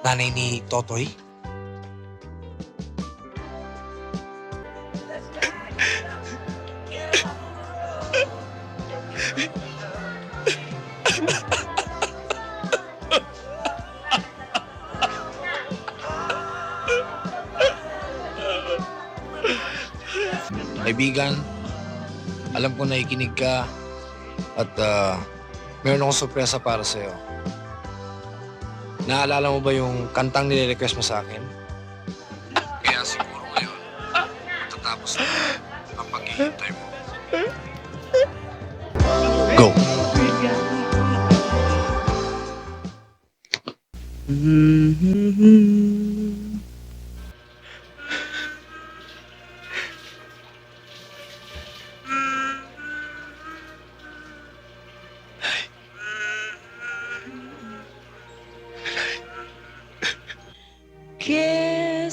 nanay ni Totoy? Kaibigan, alam ko nakikinig ka at meron akong sorpresa para sa'yo. Naalala mo ba yung kantang nire-request mo sa akin? Kaya siguro ngayon, matatapos na ang paghihintay mo. Go! Que